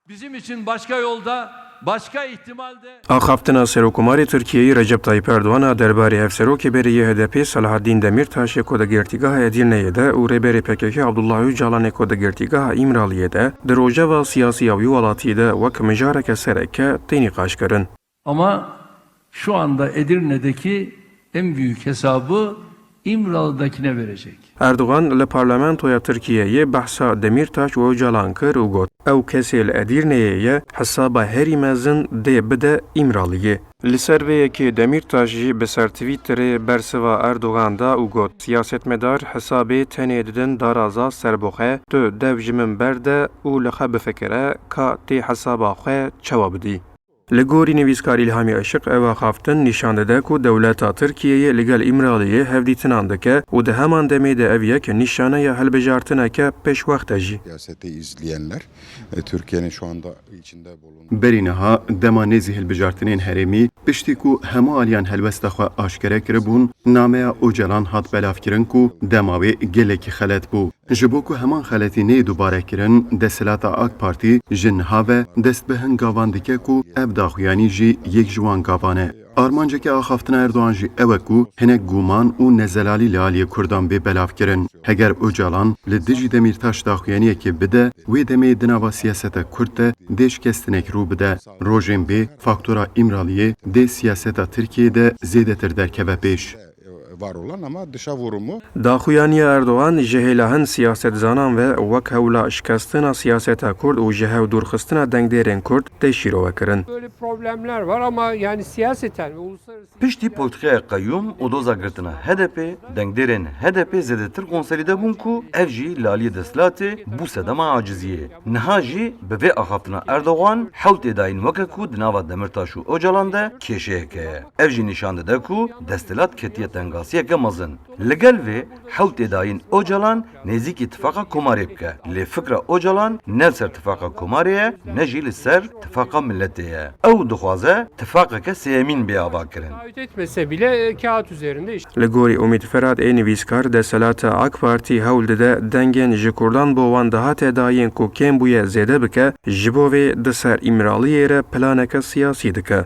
Bizim için başka yolda, başka ihtimalde... Axaftina Serokkomarê Tirkiyeyê Recep Tayyip Erdoğan derbarê hevserokê beriyê HDP Selahattin Demirtaş ku di girtîgeha Edirneyê de û rêberê PKK Abdullah Öcalanê ku di girtîgeha İmraliyê de di rojeva siyasî ya wî welatî de wek mijareke sereke tênî qaşkirin. Ama şu anda Edirne'deki en büyük hesabı İmralı'dakine verecek. Erdoğan li parlamentoya Tirkiyeyê behsa Demirtaş û Öcalan kir û got ew kesê li Edirneyê ye hesaba herî mezin dê bide İmraliyê. Li ser vê yekê Demirtaş jî bi ser Twitterê bersiva Erdoğan da û got siyasetmedar hesabê tenê didin daraza serboxwe tu dev ji min berde û li xwe bifikire ka tê hesaba xwe çawa bidî. Li gorî nivîskar İlhamî Eşiq ev axaftin nîşan dide ku dewleta Tirkiyeyê li gel İmraliyê hevdîtinan dike û di heman demê de ev yek nîşaneya hilbijartineke pêşwext jî. Siyaseti izleyenler Türkiye'nin şu anda içinde bulunduğu Berîniha dema nêzî hilbijartinên herêmî piştî ku hema aliyan helbesta xwe aşkere kiribûn, nameya Öcalan hat belavkirin ku dema wê gelekî xelet bû. Ji bo ku heman xeletî nê dubare kirin, desthilata AK Partî ji niha ve dest bi hin gavan dike ku ev daxuyanî jî yek ji wan gavan e. Armanceke axaftina Erdoğan jî ew e ku hinek guman û nezelalî li aliyê Kurdan bê belavkirin. Heger Öcalan li dijî Demirtaş daxuyaniyekê bide, wê demê di nava siyaseta Kurd de dêşkestinek rû bide. Rojên bê faktora İmraliyê dê siyaseta Tirkiyeyê zêdetir derkeve pêş. var olan ama dışa vurumu Daxuyaniya Erdoğan ji hêla hin siyasetzanan ve wek hewla şikestina siyaseta Kurd û ji hev dûrxistina dengdêrên Kurd tê şîrove kirin. Böyle problemler var ama yani siyaseten ve uluslararası... Piştî politikaya qayyum û doza girtina HDP, dengdêrên HDP zêdetir konsolîde bûn ku ev jî li aliyê desthilatê bû sedema aciziyê. Niha jî bi vê axaftina Erdoğan hewt êdayîn weke ku di nava Demirtaş û Öcalan de kêşeyeke ye. Ev jî nîşan dide ku desthilat ketiye tengasiyeke mezin. Li gel vê hewt êdayîn Öcalan nêzik îtifaqa Komarê bike. Lê fikra Öcalan ne ser tifaka Komarê ye, ne jî li ser tifaka milletê ye. Ew dixwaze tifaqeke sêyemîn bêava kirin. Taahhüt etmese bile kağıt üzerinde işte. Li gorî Umîd Ferhat ê nivîskar desthilata AK Partî hewl dide dengên ji Kurdan bo wan dihatê dayên ku kêm bûye zêde bike, ji bo vê di ser İmraliyê re planeke siyasî dike.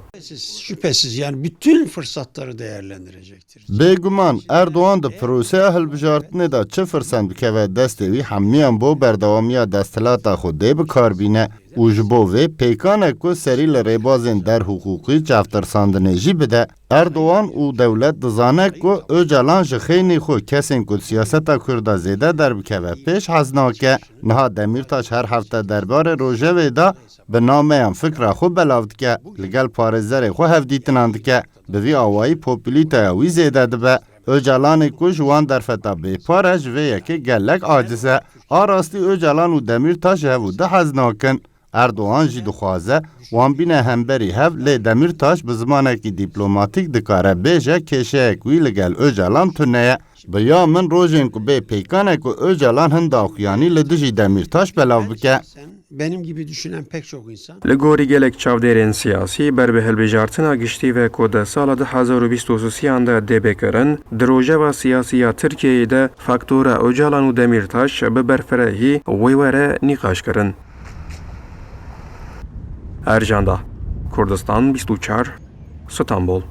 Şüphesiz yani bütün fırsatları değerlendirecektir. Bêguman Erdoğan di proseya hilbijartinê de çi firsend bikeve destê wî hemiyan bo berdewamiya desthilata Xwedê bikarbîne û ji bo vê pêkanek ku serî li rêbazên derhukûkî çavtirsandinê jî bide. Erdoğan û dewlet dizane ku Öcalan ji xênî xwe kesên ku siyaseta Kurda zêde derbikeve pêş hez nake. Niha Demirtaş her hefte derbarê rojevê de bi nameyan fikra xwe belav dike, li gel parêzerê xwe hevdîtinan dike. Bi vî awayî popûlîteya wî zêde dibe. Öcalanê ku ji wan derfeta bêpar e ji vê yekê gelek aciz e. A rastî Öcalan û Demirtaş hev û di hez nakin. Erdoğan jî dixwaze wan bîne hemberî hev lê Demirtaş bi zimanekî dîplomatîk dikare bêje kêşeyek wî li gel Öcalan tune ye. Bi ya min rojên ku bê pêkanek ku Öcalan hin daxuyanî li dijî Demirtaş belav bike. Benim gibi düşünen pek çok insan. Li gorî gelek çavdêrên siyasî ber bi hilbijartina giştî ve ku di sala 2023 de dêbêkirin, di rojeva siyasî ya Tirkiyeyê de faktora Öcalan û Demirtaş bi berfirehî wê were nîqaş kirin. Ercan da Kurdistan 24 İstanbul.